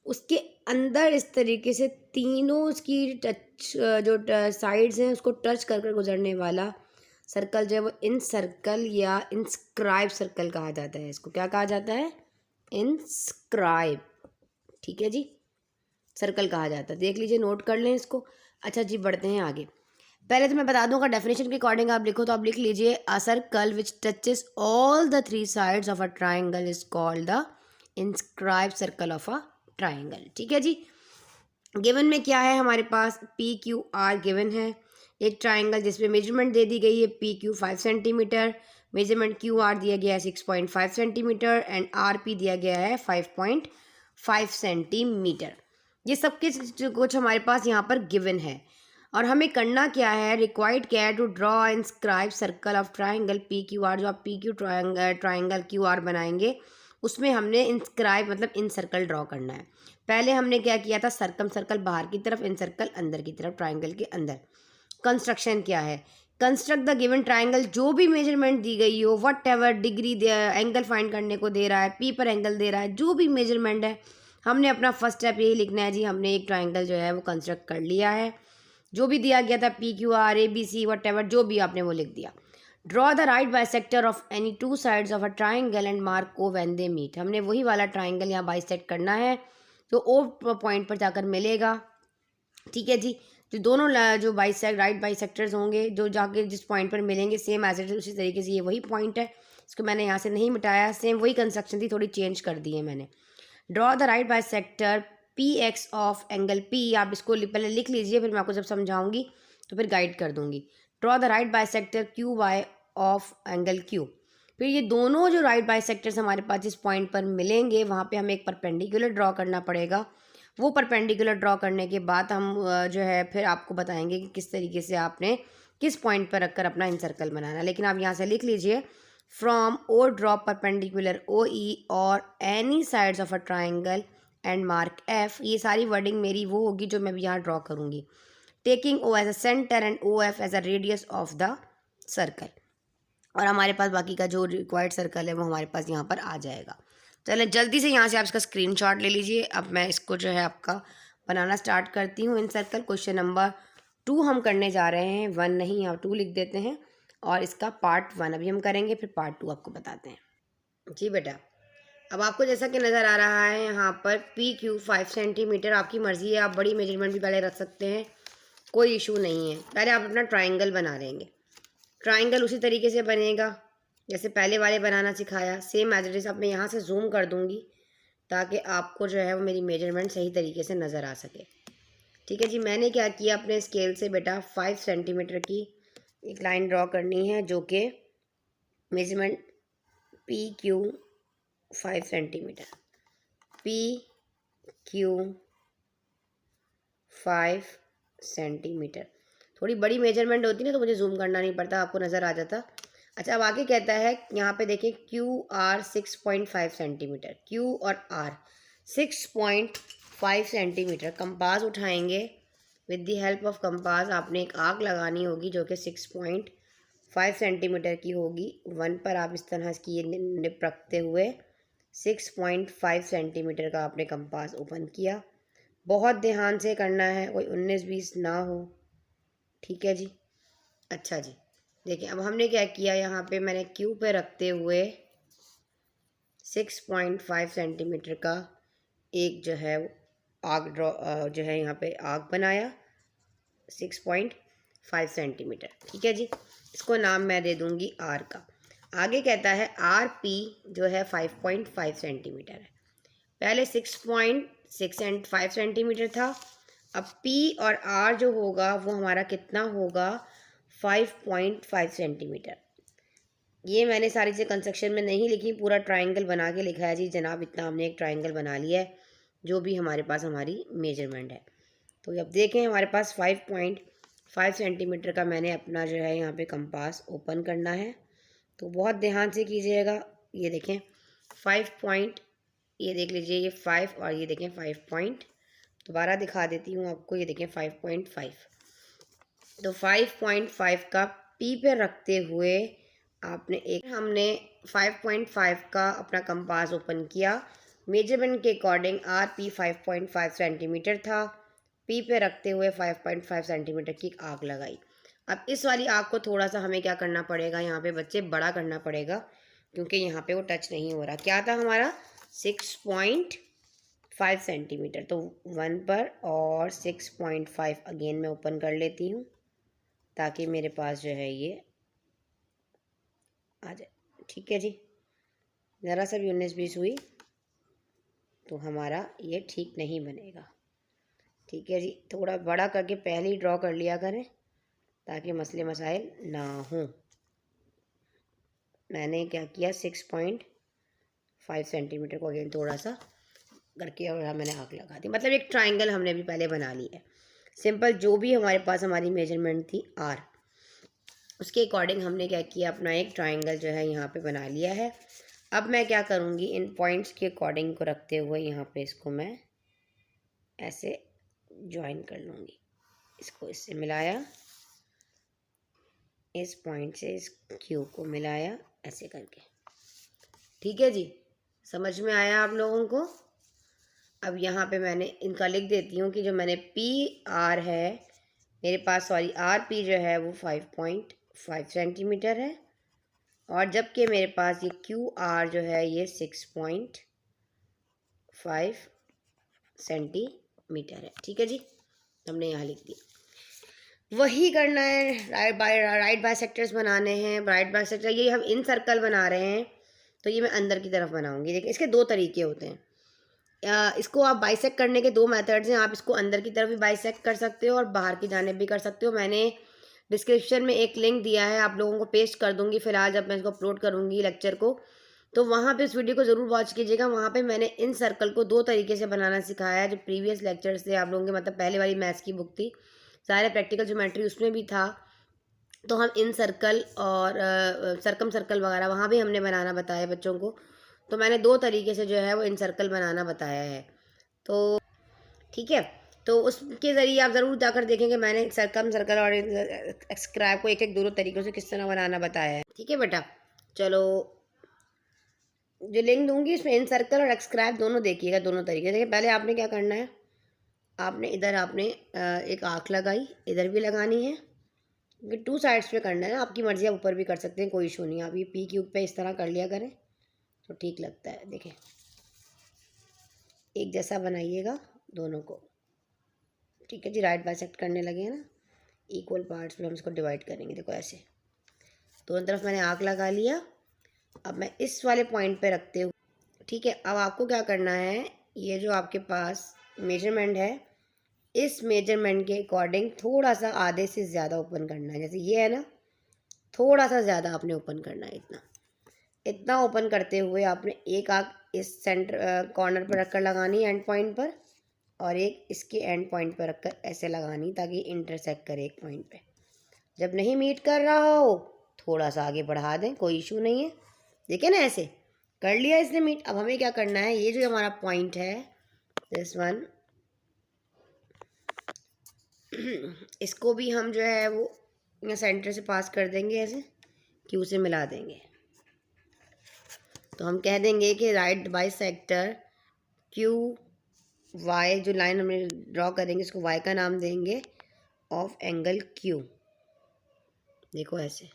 उसके अंदर इस तरीके से तीनों उसकी टच जो साइड्स हैं उसको टच कर कर गुजरने वाला सर्कल जो है वो इन सर्कल या इंस्क्राइब सर्कल कहा जाता है। इसको क्या कहा जाता है? इंस्क्राइब। ठीक है जी, सर्कल कहा जाता है। देख लीजिए, नोट कर लें इसको। अच्छा जी, बढ़ते हैं आगे। पहले तो मैं बता दूंगा डेफिनेशन के अकॉर्डिंग आप लिखो तो आप लिख लीजिए अ circle which touches all the 3 sides of a triangle is called the inscribe circle of a triangle. ठीक है जी। गिवन में क्या है हमारे पास? पी क्यू आर गिवन है, एक ट्राइंगल जिसमें मेजरमेंट दे दी गई है P Q 5 centimetre, measurement Q R दिया गया है 6.5 सेंटीमीटर एंड आर पी दिया गया है 5.5 सेंटीमीटर। ये सब कुछ हमारे पास यहाँ पर गिवन है। और हमें करना क्या है? रिक्वायर्ड क्या है? To draw inscribe circle of triangle P Q R. जो आप P Q triangle Q R बनाएंगे उसमें हमने इंस्क्राइब मतलब इन सर्कल ड्रॉ करना है। पहले हमने क्या किया था? सर्कम सर्कल बाहर की तरफ, इन सर्कल अंदर की तरफ, ट्राइंगल के अंदर। कंस्ट्रक्शन क्या है? Construct the given triangle. जो भी मेजरमेंट दी गई हो, what ever degree angle find करने को दे रहा है, पी पर एंगल दे रहा है, जो भी मेजरमेंट है, हमने अपना फर्स्ट स्टेप यही लिखना है जी। हमने एक ट्राइंगल जो है वो कंस्ट्रक्ट कर लिया है। जो भी दिया गया था P Q R A B C whatever जो भी आपने वो लिख दिया। Draw the right bisector of any 2 sides of a triangle and mark O when they meet. हमने वही वाला ट्राइंगल यहाँ बाइसेक्ट करना है जो ओ पॉइंट पर जाकर मिलेगा। ठीक है जी। जो दोनों जो राइट बाइसेक्टर्स होंगे जो जाके जिस पॉइंट पर मिलेंगे, सेम एज इट इज उसी तरीके से ये वही पॉइंट है। इसको मैंने यहाँ से नहीं मिटाया, सेम वही कंस्ट्रक्शन थी, थोड़ी चेंज कर दी है मैंने। Draw the right bisector P X of angle P. आप इसको पहले लिख लीजिए, फिर मैं आपको जब समझाऊंगी तो फिर गाइड कर दूंगी। Draw the right bisector Q Y of angle Q. फिर ये दोनों जो राइट बाइसेक्टर्स हमारे पास जिस पॉइंट पर मिलेंगे वहाँ पे हमें एक परपेंडिकुलर ड्रॉ करना पड़ेगा। वो परपेंडिकुलर ड्रॉ करने के बाद हम जो है फिर आपको बताएंगे कि किस तरीके से आपने किस पॉइंट पर रखकर अपना इंसर्कल बनाना। लेकिन आप यहाँ से लिख लीजिए from O draw perpendicular O ई और any sides of a triangle and mark F. ये सारी वर्डिंग मेरी वो होगी जो मैं भी यहाँ ड्रॉ करूँगी। Taking O as a centre and O F as a radius of the circle. और हमारे पास बाकी का जो रिक्वायर्ड सर्कल है वो हमारे पास यहाँ पर आ जाएगा। चलें जल्दी से यहाँ से आप इसका स्क्रीनशॉट ले लीजिए। अब मैं इसको जो है आपका बनाना स्टार्ट करती हूँ इन सर्कल। क्वेश्चन नंबर 2 हम करने जा रहे हैं, 1 नहीं, यहाँ 2 लिख देते हैं। और इसका पार्ट 1 अभी हम करेंगे, फिर पार्ट 2 आपको बताते हैं। जी बेटा, अब आपको जैसा कि नज़र आ रहा है यहाँ पर पी क्यू 5 सेंटीमीटर। आपकी मर्ज़ी है, आप बड़ी मेजरमेंट भी पहले रख सकते हैं, कोई इशू नहीं है। पहले आप अपना ट्राइंगल बना लेंगे। ट्राइंगल उसी तरीके से बनेगा जैसे पहले वाले बनाना सिखाया, सेम एज इट इज़। अब मैं यहाँ से जूम कर दूँगी ताकि आपको जो है वो मेरी मेजरमेंट सही तरीके से नज़र आ सके। ठीक है जी। मैंने क्या किया, अपने स्केल से बेटा 5 सेंटीमीटर की एक लाइन ड्रॉ करनी है जो कि measurement P Q 5 centimetre, P Q 5 centimetre. थोड़ी बड़ी मेजरमेंट होती ना तो मुझे जूम करना नहीं पड़ता, आपको नज़र आ जाता। अच्छा, अब आगे कहता है यहाँ पे देखिए क्यू आर 6.5 सेंटीमीटर, क्यू और आर 6.5 सेंटीमीटर। कंपास उठाएंगे, with the help of compass आपने एक आर्क लगानी होगी जो कि 6.5 सेंटीमीटर की होगी। 1 पर आप इस तरह इसकी ये निप रखते हुए 6.5 सेंटीमीटर का आपने कंपास ओपन किया। बहुत ध्यान से करना है, कोई 19-20 ना हो। ठीक है जी। अच्छा जी, देखिए अब हमने क्या किया, यहाँ पे मैंने क्यू पे रखते हुए 6.5 सेंटीमीटर का एक जो है आर्क ड्रॉ जो है यहाँ पे आर्क बनाया 6.5 सेंटीमीटर। ठीक है जी। इसको नाम मैं दे दूँगी आर का। आगे कहता है आर पी जो है 5.5 सेंटीमीटर है। पहले 6.5 सेंटीमीटर था, अब पी और आर जो होगा वो हमारा कितना होगा, 5.5 सेंटीमीटर। ये मैंने सारी चीज़ें कंस्ट्रक्शन में नहीं लिखी, पूरा ट्राइंगल बना के लिखा है जी जनाब। इतना हमने एक ट्राइंगल बना लिया है जो भी हमारे पास हमारी मेजरमेंट है। तो अब देखें हमारे पास 5.5 सेंटीमीटर का मैंने अपना जो है यहाँ पे कंपास ओपन करना है। तो बहुत ध्यान से कीजिएगा। ये देखें 5 पॉइंट, ये देख लीजिए ये 5 और ये देखें 5 पॉइंट। दोबारा दिखा देती हूँ आपको, ये देखें 5.5। तो 5.5 का पी पे रखते हुए हमने 5.5 का अपना कंपास ओपन किया। मेजरमेंट के अकॉर्डिंग आर पी 5.5 सेंटीमीटर था। पी पे रखते हुए 5.5 सेंटीमीटर की आग लगाई। अब इस वाली आग को थोड़ा सा हमें क्या करना पड़ेगा, यहाँ पे बच्चे बड़ा करना पड़ेगा, क्योंकि यहाँ पे वो टच नहीं हो रहा। क्या था हमारा 6.5 सेंटीमीटर, तो 1 पर और 6.5 अगेन मैं ओपन कर लेती हूँ, ताकि मेरे पास जो है ये आ जाए। ठीक है जी, ज़रा सा भी 19-20 हुई तो हमारा ये ठीक नहीं बनेगा। ठीक है जी, थोड़ा बड़ा करके पहले ही ड्रॉ कर लिया करें, ताकि मसले मसाइल ना हों। मैंने क्या किया 6.5 सेंटीमीटर को अगेन थोड़ा सा करके और मैंने आग लगा दी। मतलब एक ट्रायंगल हमने भी पहले बना ली है। सिंपल जो भी हमारे पास हमारी मेजरमेंट थी आर, उसके अकॉर्डिंग हमने क्या किया, अपना एक ट्रायंगल जो है यहाँ पे बना लिया है। अब मैं क्या करूँगी, इन पॉइंट्स के अकॉर्डिंग को रखते हुए यहाँ पे इसको मैं ऐसे ज्वाइन कर लूँगी। इसको इससे मिलाया, इस पॉइंट से इस क्यू को मिलाया, ऐसे करके। ठीक है जी, समझ में आया आप लोगों को। अब यहाँ पे मैंने इनका लिख देती हूँ कि जो मैंने पी आर है मेरे पास, सॉरी आर पी जो है वो 5.5 सेंटीमीटर है, और जबकि मेरे पास ये क्यू आर जो है ये 6.5 सेंटीमीटर है। ठीक है जी, हमने यहाँ लिख दिया। वही करना है, राइट बाई सेक्टर्स बनाने हैं। राइट बाई सेक्टर ये हम इन सर्कल बना रहे हैं, तो ये मैं अंदर की तरफ बनाऊंगी। देखिए इसके दो तरीके होते हैं। इसको आप बाइसेक्ट करने के दो मेथड्स हैं। आप इसको अंदर की तरफ भी बाइसेक्ट कर सकते हो और बाहर की जानिब भी कर सकते हो। मैंने डिस्क्रिप्शन में एक लिंक दिया है, आप लोगों को पेस्ट कर दूंगी फिलहाल जब मैं इसको अपलोड करूंगी लेक्चर को, तो वहाँ पे उस वीडियो को ज़रूर वॉच कीजिएगा। वहाँ पे मैंने इन सर्कल को दो तरीके से बनाना सिखाया है। जो प्रीवियस लेक्चर्स थे आप लोगों के, मतलब पहले वाली मैथ्स की बुक थी, सारे प्रैक्टिकल ज्योमेट्री उसमें भी था। तो हम इन सर्कल और सर्कम सर्कल वगैरह वहाँ भी हमने बनाना बताया बच्चों को। तो मैंने दो तरीके से जो है वो इन सर्कल बनाना बताया है। तो ठीक है, तो उसके ज़रिए आप ज़रूर जाकर देखेंगे मैंने सर्कम सर्कल और स्क्राइब को एक एक दोनों तरीक़ों से किस तरह बनाना बताया है। ठीक है बेटा, चलो जो लिंक दूंगी उसमें इन सर्कल और एक्सक्राइब दोनों देखिएगा, दोनों तरीके। देखिए पहले आपने क्या करना है, आपने इधर आपने एक आँख लगाई, इधर भी लगानी है, क्योंकि 2 साइड्स पे करना है ना। आपकी मर्ज़ी, आप ऊपर भी कर सकते हैं, कोई इशू नहीं। आप ये पी क्यूब पे इस तरह कर लिया करें तो ठीक लगता है। देखें एक जैसा बनाइएगा दोनों को। ठीक है जी, राइट बाइसेक्ट करने लगे हैं ना, इक्वल पार्ट्स में हम इसको डिवाइड करेंगे। देखो ऐसे दोनों तरफ मैंने आग लगा लिया। अब मैं इस वाले पॉइंट पे रखते हुए, ठीक है, अब आपको क्या करना है, ये जो आपके पास मेजरमेंट है, इस मेजरमेंट के अकॉर्डिंग थोड़ा सा आधे से ज़्यादा ओपन करना है। जैसे ये है ना, थोड़ा सा ज़्यादा आपने ओपन करना है। इतना ओपन करते हुए आपने एक आग इस सेंटर कॉर्नर पर रखकर लगानी एंड पॉइंट पर, और एक इसके एंड पॉइंट पर रखकर ऐसे लगानी, ताकि इंटरसेक्ट करे एक पॉइंट पे। जब नहीं मीट कर रहा हो थोड़ा सा आगे बढ़ा दें, कोई इशू नहीं है। देखिए ना, ऐसे कर लिया इसने मीट। अब हमें क्या करना है, ये जो हमारा पॉइंट है दिस वन, इसको भी हम जो है वो यहाँ सेंटर से पास कर देंगे, ऐसे क्यू से मिला देंगे। तो हम कह देंगे कि right by sector Q Y, जो लाइन हमने ड्रॉ करेंगे इसको वाई का नाम देंगे, ऑफ एंगल क्यू। देखो ऐसे,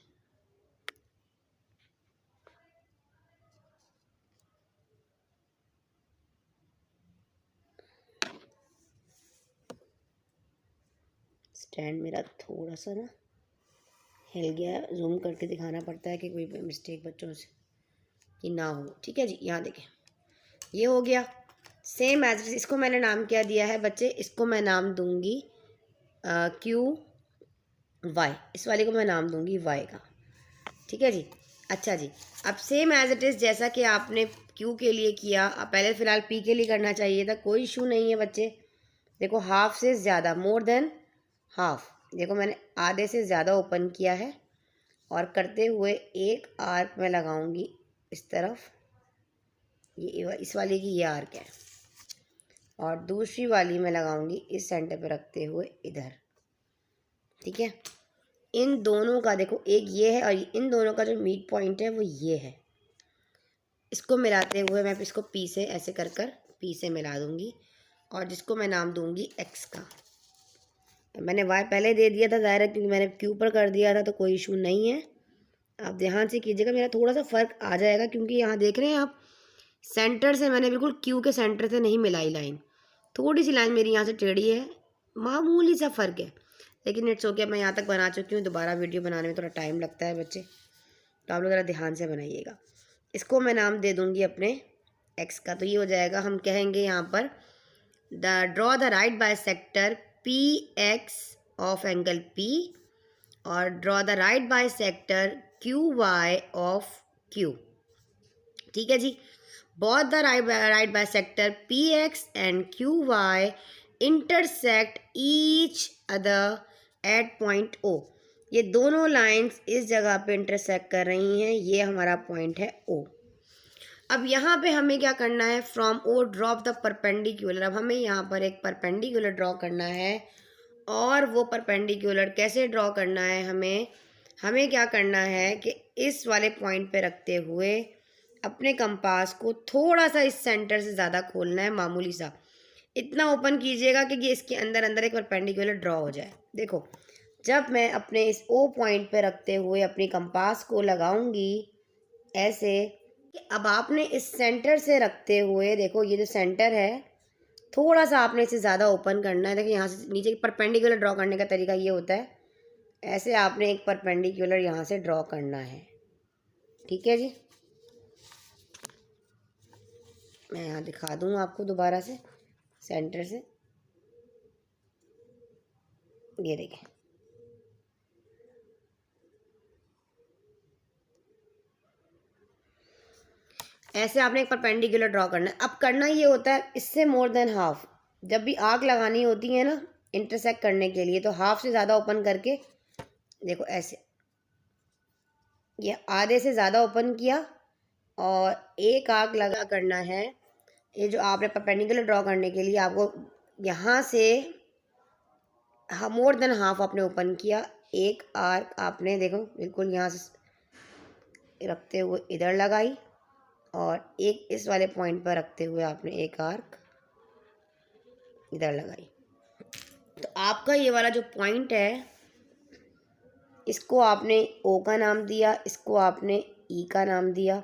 स्टैंड मेरा थोड़ा सा ना हिल गया, जूम करके दिखाना पड़ता है कि कोई मिस्टेक बच्चों से कि ना हो। ठीक है जी, यहाँ देखें ये हो गया सेम एज। इसको मैंने नाम क्या दिया है बच्चे, इसको मैं नाम दूंगी क्यू वाई। इस वाले को मैं नाम दूंगी वाई का। ठीक है जी, अच्छा जी। अब सेम एज इट इज़ जैसा कि आपने क्यू के लिए किया, अब पहले फ़िलहाल पी के लिए करना चाहिए था, कोई इशू नहीं है बच्चे। देखो हाफ से ज़्यादा, मोर देन हाफ, देखो मैंने आधे से ज़्यादा ओपन किया है। और करते हुए एक आर्क मैं लगाऊंगी इस तरफ, ये इस वाली की ये आर्क है, और दूसरी वाली मैं लगाऊंगी इस सेंटर पे रखते हुए इधर। ठीक है, इन दोनों का देखो, एक ये है और इन दोनों का जो मीट पॉइंट है वो ये है। इसको मिलाते हुए मैं इसको पी से ऐसे कर कर पी से मिला दूंगी, और जिसको मैं नाम दूंगी एक्स का। मैंने वाई पहले दे दिया था ज़ाहिर है, क्योंकि मैंने क्यू पर कर दिया था, तो कोई इशू नहीं है। आप ध्यान से कीजिएगा, मेरा थोड़ा सा फ़र्क आ जाएगा, क्योंकि यहाँ देख रहे हैं आप सेंटर से मैंने बिल्कुल क्यू के सेंटर से नहीं मिलाई लाइन, थोड़ी सी लाइन मेरी यहाँ से टेढ़ी है, मामूली सा फ़र्क है, लेकिन इट्स ओके। मैं यहाँ तक बना चुकी हूँ, दोबारा वीडियो बनाने में थोड़ा टाइम लगता है बच्चे, तो आप लोग ज़रा ध्यान से बनाइएगा। इसको मैं नाम दे दूँगी अपने एक्स का, तो ये हो जाएगा, हम कहेंगे यहाँ पर draw the right bisector P X of angle P, और draw the right bisector Q Y of Q. ठीक है जी, both the right bisector px and qy intersect each other at point O। ये दोनों लाइंस इस जगह पे intersect कर रही हैं, ये हमारा पॉइंट है O। अब यहाँ पे हमें क्या करना है, from O drop the perpendicular. अब हमें यहाँ पर एक परपेंडिकुलर ड्रॉ करना है, और वो परपेंडिकुलर कैसे ड्रॉ करना है, हमें क्या करना है कि इस वाले पॉइंट पे रखते हुए अपने कंपास को थोड़ा सा इस सेंटर से ज़्यादा खोलना है, मामूली सा, इतना ओपन कीजिएगा कि ये इसके अंदर अंदर एक परपेंडिकुलर ड्रॉ हो जाए। देखो, जब मैं अपने इस ओ पॉइंट पे रखते हुए अपनी कंपास को लगाऊंगी ऐसे, अब आपने इस सेंटर से रखते हुए, देखो ये जो सेंटर है थोड़ा सा आपने इसे ज़्यादा ओपन करना है। देखिए यहाँ से नीचे परपेंडिकुलर ड्रॉ करने का तरीका ये होता है, ऐसे आपने एक परपेंडिकुलर यहाँ से ड्रॉ करना है। ठीक है जी, मैं यहाँ दिखा दूँ आपको दोबारा से सेंटर से, ये देखें, ऐसे आपने एक परपेंडिकुलर ड्रॉ करना है। अब करना ये होता है इससे मोर देन हाफ, जब भी आर्क लगानी होती है ना इंटरसेक्ट करने के लिए, तो हाफ से ज़्यादा ओपन करके, देखो ऐसे, ये आधे से ज़्यादा ओपन किया, और एक आर्क लगा करना है। ये जो आपने परपेंडिकुलर ड्रॉ करने के लिए आपको यहाँ से मोर देन हाफ आपने ओपन किया, एक आर्क आपने देखो बिल्कुल यहाँ से रखते हुए इधर लगाई, और एक इस वाले पॉइंट पर रखते हुए आपने एक आर्क इधर लगाई। तो आपका ये वाला जो पॉइंट है, इसको आपने ओ का नाम दिया, इसको आपने ई का नाम दिया,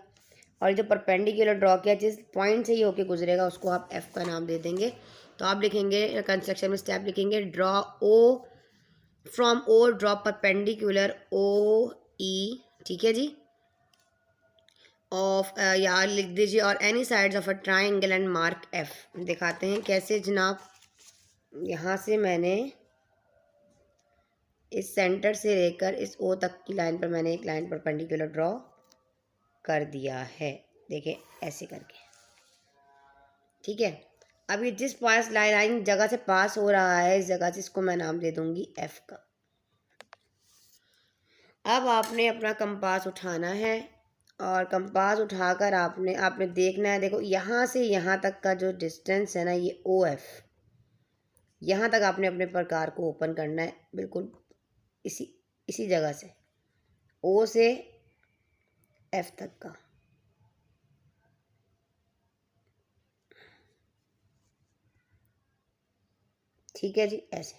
और जो परपेंडिकुलर ड्रॉ किया जिस पॉइंट से ये होके गुजरेगा उसको आप एफ का नाम दे देंगे। तो आप लिखेंगे कंस्ट्रक्शन में स्टेप लिखेंगे, draw O from O draw perpendicular O E. ठीक है जी, ऑफ या लिख दीजिए, और any sides of a triangle and mark F. दिखाते हैं कैसे जनाब। यहाँ से मैंने इस सेंटर से लेकर इस ओ तक की लाइन पर मैंने एक लाइन परपेंडिकुलर ड्रॉ कर दिया है, देखिए ऐसे करके। ठीक है, अब ये जिस पास लाइन जगह से पास हो रहा है, इस जगह से इसको मैं नाम दे दूंगी एफ का। अब आपने अपना कंपास उठाना है, और कंपास उठाकर आपने देखना है, देखो यहाँ से यहाँ तक का जो डिस्टेंस है ना, ये ओ एफ, यहाँ तक आपने अपने प्रकार को ओपन करना है, बिल्कुल इसी जगह से ओ से एफ तक का। ठीक है जी, ऐसे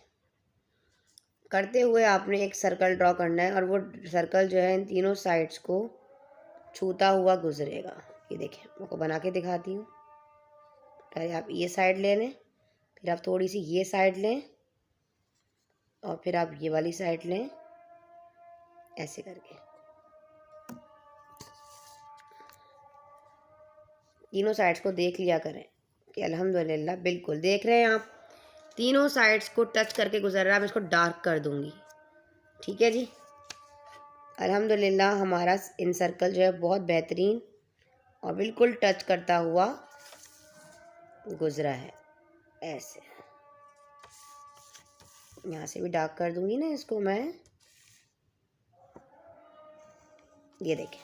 करते हुए आपने एक सर्कल ड्रॉ करना है, और वो सर्कल जो है इन तीनों साइड्स को छूता हुआ गुजरेगा। ये देखें, मैं आपको बना के दिखाती हूँ। पहले आप ये साइड ले लें, फिर आप थोड़ी सी ये साइड लें, और फिर आप ये वाली साइड लें, ऐसे करके तीनों साइड्स को देख लिया करें कि अल्हम्दुलिल्लाह बिल्कुल देख रहे हैं आप, तीनों साइड्स को टच करके गुजर रहा है। मैं इसको डार्क कर दूंगी। ठीक है जी, अल्हम्दुलिल्लाह हमारा इन सर्कल जो है बहुत बेहतरीन और बिल्कुल टच करता हुआ गुजरा है। ऐसे यहाँ से भी डार्क कर दूंगी ना इसको मैं। ये देखें,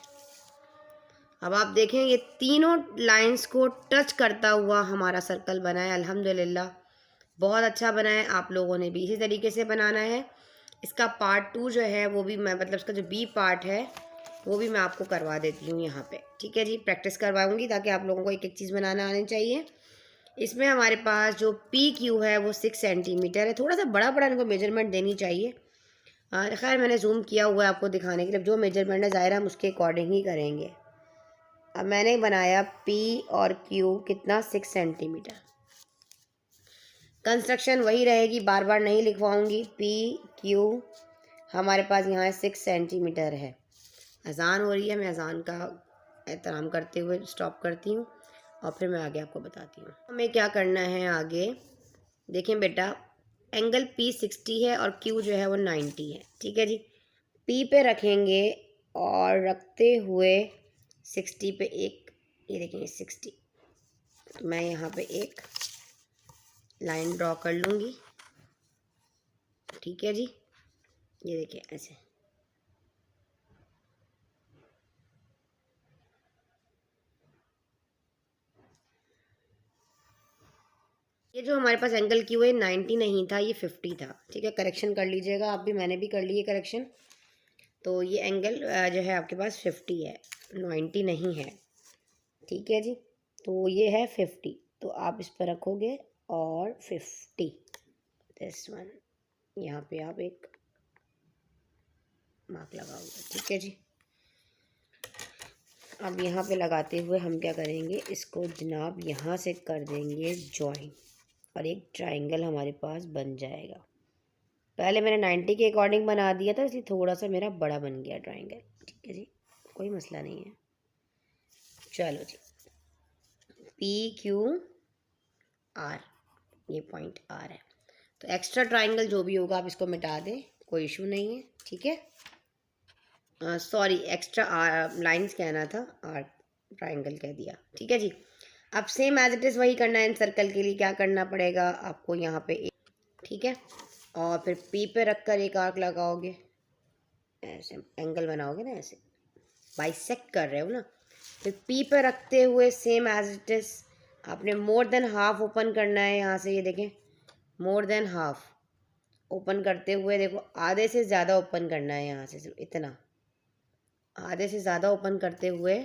अब आप देखें ये तीनों लाइंस को टच करता हुआ हमारा सर्कल बना है। अल्हम्दुलिल्लाह बहुत अच्छा बना है। आप लोगों ने भी इसी तरीके से बनाना है। इसका पार्ट 2 जो है वो भी मैं मतलब इसका जो बी पार्ट है वो भी मैं आपको करवा देती हूँ यहाँ पे, ठीक है जी। प्रैक्टिस करवाऊँगी ताकि आप लोगों को एक एक चीज़ बनाना आनी चाहिए। इसमें हमारे पास जो पी क्यू है वो 6 सेंटीमीटर है। थोड़ा सा बड़ा बड़ा इनको मेजरमेंट देनी चाहिए। खैर मैंने जूम किया हुआ है आपको दिखाने के लिए। जो मेजरमेंट है ज़ाहिर हम उसके अकॉर्डिंग ही करेंगे। अब मैंने बनाया पी और क्यू कितना 6 सेंटीमीटर। कंस्ट्रक्शन वही रहेगी, बार बार नहीं लिखवाऊंगी। पी क्यू हमारे पास यहाँ 6 सेंटीमीटर है। अजान हो रही है, मैं अजान का एहतराम करते हुए स्टॉप करती हूँ और फिर मैं आगे आपको बताती हूँ हमें क्या करना है आगे। देखें बेटा, एंगल पी 60 है और क्यू जो है वो 90 है, ठीक है जी। पी पे रखेंगे और रखते हुए 60 पे एक, ये देखेंगे 60, तो मैं यहाँ पे एक लाइन ड्रॉ कर लूँगी, ठीक है जी। ये देखिए ऐसे। ये जो हमारे पास एंगल क्यू है 90 नहीं था, ये 50 था, ठीक है। करेक्शन कर लीजिएगा आप भी, मैंने भी कर लिए करेक्शन। तो ये एंगल जो है आपके पास 50 है, 90 नहीं है, ठीक है जी। तो ये है 50, तो आप इस पर रखोगे और 50 दिस वन, यहाँ पे आप एक मार्क लगाओगे, ठीक है जी। अब यहाँ पे लगाते हुए हम क्या करेंगे, इसको जनाब यहाँ से कर देंगे ज्वाइन और एक ट्रायंगल हमारे पास बन जाएगा। पहले मैंने 90 के अकॉर्डिंग बना दिया था, इसलिए थोड़ा सा मेरा बड़ा बन गया ट्रायंगल, ठीक है जी, कोई मसला नहीं है। चलो जी, पी क्यू आर, ये पॉइंट आर है। तो एक्स्ट्रा ट्रायंगल जो भी होगा आप इसको मिटा दें, कोई इशू नहीं है, ठीक है। सॉरी, एक्स्ट्रा लाइंस कहना था, आर ट्रायंगल कह दिया, ठीक है जी। अब सेम एज इट इज़ वही करना है। इन सर्कल के लिए क्या करना पड़ेगा आपको, यहाँ पे एक, ठीक है, और फिर पी पे रख कर एक आर्क लगाओगे, ऐसे एंगल बनाओगे ना, ऐसे बाइसेक्ट कर रहे हो ना। फिर पी पे रखते हुए सेम एज इट इज़ आपने मोर देन हाफ ओपन करना है यहाँ से। ये देखें, मोर देन हाफ ओपन करते हुए देखो, आधे से ज़्यादा ओपन करना है यहाँ से, सिर्फ इतना, आधे से ज़्यादा ओपन करते हुए,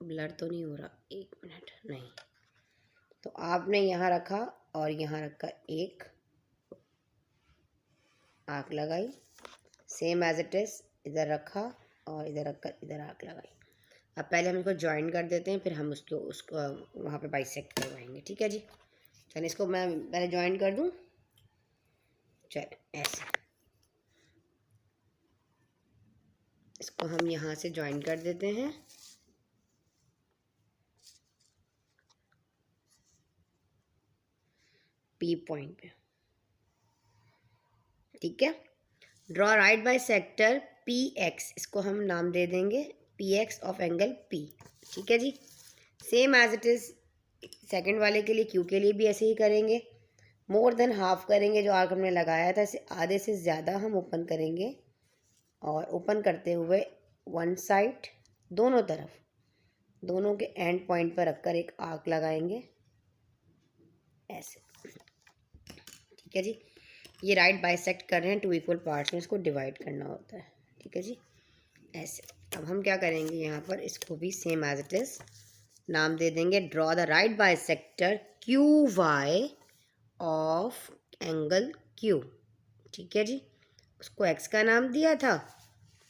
ब्लर तो नहीं हो रहा, एक मिनट, नहीं, तो आपने यहाँ रखा और यहाँ रखा, एक आँख लगाई, सेम एज इट इज़ इधर रखा और इधर रखकर इधर आँख लगाई। अब पहले हम इसको ज्वाइन कर देते हैं, फिर हम उसको वहाँ पे बाइसेक्ट करवाएंगे, ठीक है जी। चलिए इसको मैं पहले ज्वाइन कर दूँ, चलिए ऐसे इसको हम यहाँ से ज्वाइन कर देते हैं। पी पॉइंट पे, ठीक है। Draw right by sector P X, इसको हम नाम दे देंगे P X of angle P, ठीक है जी। Same as it is second वाले के लिए, क्यू के लिए भी ऐसे ही करेंगे। मोर देन हाफ करेंगे, जो आर्क हमने लगाया था इसे आधे से ज़्यादा हम ओपन करेंगे और ओपन करते हुए वन साइड, दोनों तरफ, दोनों के एंड पॉइंट पर रखकर एक आर्क लगाएंगे ऐसे, ठीक है जी। ये राइट बाइसेक्ट कर रहे हैं, टू इक्वल पार्ट्स में इसको डिवाइड करना होता है, ठीक है जी, ऐसे। अब हम क्या करेंगे यहाँ पर, इसको भी सेम एज इट इज़ नाम दे देंगे, draw the right bisector Q Y of angle Q, ठीक है जी। उसको एक्स का नाम दिया था,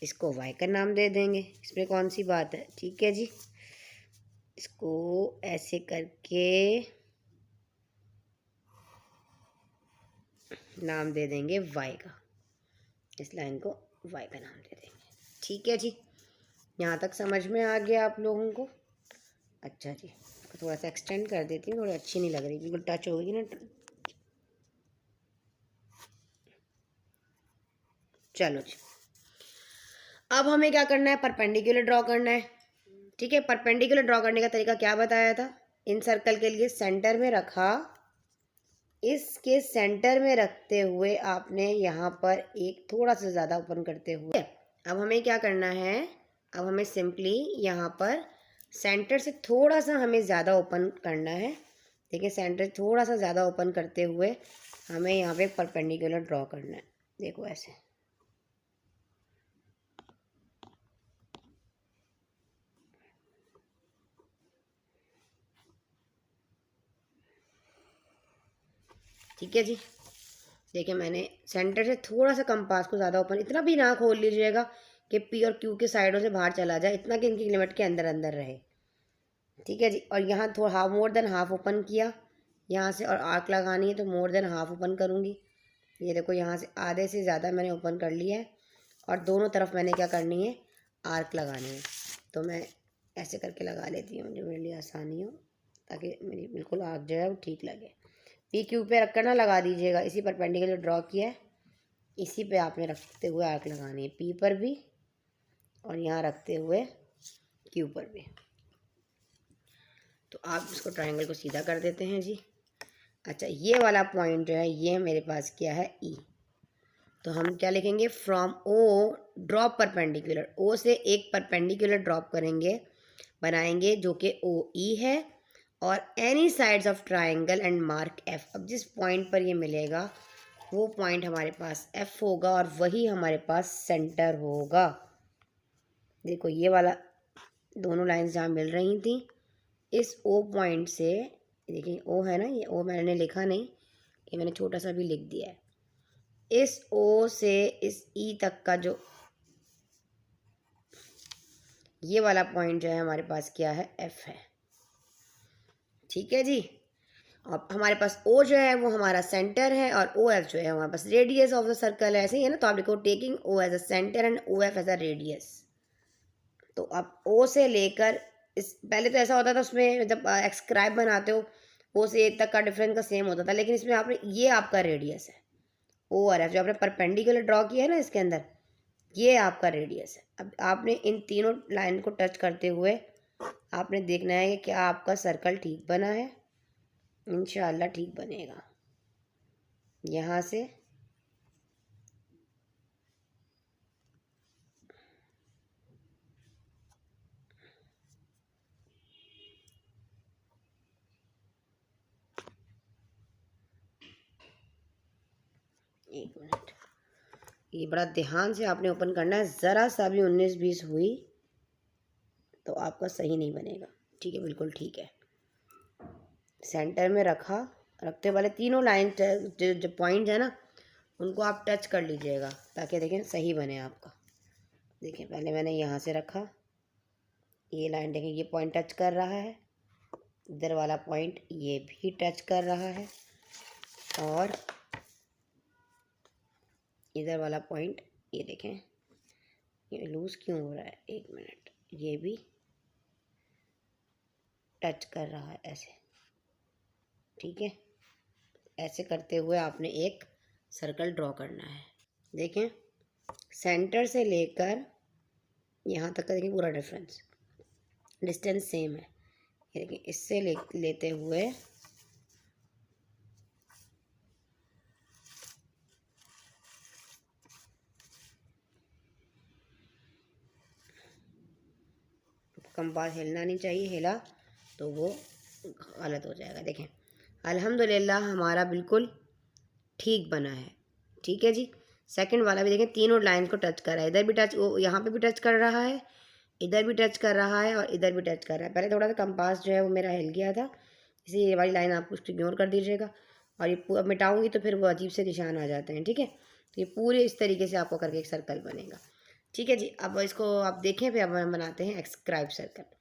इसको वाई का नाम दे देंगे, इसमें कौन सी बात है, ठीक है जी। इसको ऐसे करके नाम दे देंगे वाई का, इस लाइन को वाई का नाम दे देंगे, ठीक है जी। यहाँ तक समझ में आ गया आप लोगों को? अच्छा जी, थोड़ा सा एक्सटेंड कर देती हूँ, थोड़ी अच्छी नहीं लग रही, बिल्कुल टच होगी ना। चलो जी, अब हमें क्या करना है, परपेंडिकुलर ड्रॉ करना है, ठीक है। परपेंडिकुलर ड्रॉ करने का तरीका क्या बताया था, इन सर्कल के लिए सेंटर में रखा, इसके सेंटर में रखते हुए आपने यहाँ पर एक थोड़ा सा ज़्यादा ओपन करते हुए, अब हमें क्या करना है, अब हमें सिंपली यहाँ पर सेंटर से थोड़ा सा हमें ज़्यादा ओपन करना है। देखिए सेंटर थोड़ा सा ज़्यादा ओपन करते हुए हमें यहाँ पे एक परपेंडिकुलर ड्रॉ करना है। देखो ऐसे, ठीक है जी। देखिए मैंने सेंटर से थोड़ा सा कंपास को ज़्यादा ओपन, इतना भी ना खोल लीजिएगा कि पी और क्यू के साइडों से बाहर चला जाए, इतना कि इनकी लिमिट के अंदर अंदर रहे, ठीक है जी। और यहाँ थोड़ा हाफ, मोर देन हाफ ओपन किया यहाँ से, और आर्क लगानी है तो मोर देन हाफ ओपन करूँगी। ये देखो यहाँ से आधे से ज़्यादा मैंने ओपन कर लिया है, और दोनों तरफ मैंने क्या करनी है, आर्क लगानी है। तो मैं ऐसे करके लगा लेती हूँ जो मेरे लिए आसानी हो, ताकि मेरी बिल्कुल आर्क जो है वो ठीक लगे। पी क्यू पे रख कर ना लगा दीजिएगा, इसी परपेंडिकुलर ड्रॉ किया है इसी पे आपने रखते हुए आर्क लगानी है, पी पर भी और यहाँ रखते हुए क्यू पर भी। तो आप इसको ट्रायंगल को सीधा कर देते हैं जी। अच्छा, ये वाला पॉइंट जो है ये मेरे पास क्या है, ई। तो हम क्या लिखेंगे, फ्रॉम ओ ड्रॉप परपेंडिकुलर, ओ से एक परपेंडिकुलर ड्रॉप करेंगे, बनाएंगे जो कि ओ ई है, और any sides of triangle and mark F. अब जिस पॉइंट पर ये मिलेगा वो पॉइंट हमारे पास एफ होगा, और वही हमारे पास सेंटर होगा। देखो ये वाला दोनों लाइंस जहाँ मिल रही थी, इस ओ पॉइंट से, देखिए ओ है ना, ये ओ मैंने लिखा नहीं, ये मैंने छोटा सा भी लिख दिया है। इस ओ से इस ई तक का जो ये वाला पॉइंट जो है हमारे पास क्या है, एफ है, ठीक है जी। अब हमारे पास ओ जो है वो हमारा सेंटर है, और ओ एफ जो है हमारे पास रेडियस ऑफ द सर्कल है, ऐसे ही है ना। तो आप लिखो taking O as a centre and O F as a radius. तो अब ओ से लेकर इस, पहले तो ऐसा होता था उसमें जब एक्सक्राइब बनाते हो ओ से ए तक का डिफरेंस का सेम होता था, लेकिन इसमें आपने, ये आपका रेडियस है, ओ और एफ जो आपने परपेंडिकुलर ड्रॉ किया है ना इसके अंदर, ये आपका रेडियस है। अब आपने इन तीनों लाइन को टच करते हुए आपने देखना है कि क्या आपका सर्कल ठीक बना है। इंशाल्लाह ठीक बनेगा। यहाँ से एक मिनट, ये बड़ा ध्यान से आपने ओपन करना है, ज़रा सा भी 19-20 हुई तो आपका सही नहीं बनेगा, ठीक है, बिल्कुल ठीक है। सेंटर में रखा, रखते वाले तीनों लाइन जो पॉइंट है ना उनको आप टच कर लीजिएगा, ताकि देखें सही बने आपका। देखिए पहले मैंने यहाँ से रखा, ये लाइन देखें, ये पॉइंट टच कर रहा है, इधर वाला पॉइंट ये भी टच कर रहा है, और इधर वाला पॉइंट ये देखें, ये लूज़ क्यों हो रहा है, एक मिनट, ये भी टच कर रहा है ऐसे, ठीक है। ऐसे करते हुए आपने एक सर्कल ड्रॉ करना है। देखें सेंटर से लेकर यहाँ तक का देखिए पूरा डिस्टेंस सेम है। ये देखिए इससे लेते हुए कंपास हिलना नहीं चाहिए, हिला तो वो गलत हो जाएगा। देखें अल्हम्दुलिल्लाह हमारा बिल्कुल ठीक बना है, ठीक है जी। सेकंड वाला भी देखें, तीनों लाइंस को टच कर रहा है, इधर भी टच, यहाँ पे भी टच कर रहा है, इधर भी टच कर रहा है, और इधर भी टच कर रहा है। पहले थोड़ा सा कंपास जो है वो मेरा हिल गया था, इसलिए ये वाली लाइन आप उसको इग्नोर कर दीजिएगा, और ये मिटाऊंगी तो फिर वो अजीब से निशान आ जाते हैं, ठीक है। तो ये पूरे इस तरीके से आपको करके एक सर्कल बनेगा, ठीक है जी। अब इसको आप देखें, फिर अब हम बनाते हैं एक्सक्राइब सर्कल।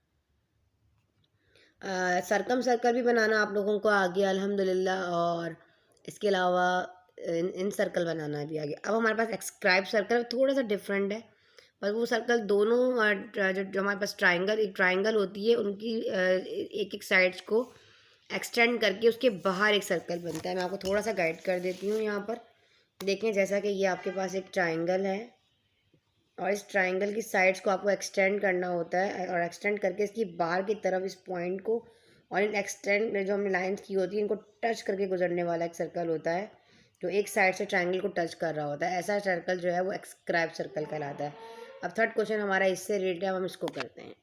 सरकम सर्कल भी बनाना आप लोगों को आ गया अल्हम्दुलिल्लाह, और इसके अलावा इन सर्कल बनाना भी आ गया। अब हमारे पास एक्सक्राइब सर्कल थोड़ा सा डिफरेंट है, पर वो सर्कल दोनों जो हमारे पास ट्राइंगल, एक ट्राइंगल होती है, उनकी एक एक साइड्स को एक्सटेंड करके उसके बाहर एक सर्कल बनता है। मैं आपको थोड़ा सा गाइड कर देती हूँ यहाँ पर। देखें जैसा कि ये आपके पास एक ट्राइंगल है, और इस ट्राइंगल की साइड्स को आपको एक्सटेंड करना होता है, और एक्सटेंड करके इसकी बाहर की तरफ इस पॉइंट को, और इन एक्सटेंड जो हमने लाइंस की होती है इनको टच करके गुजरने वाला एक सर्कल होता है, जो एक साइड से ट्राइंगल को टच कर रहा होता है। ऐसा सर्कल जो है वो एक्सक्राइब सर्कल कहलाता है। अब थर्ड क्वेश्चन हमारा इससे रिलेटेड है, अब हम इसको करते हैं।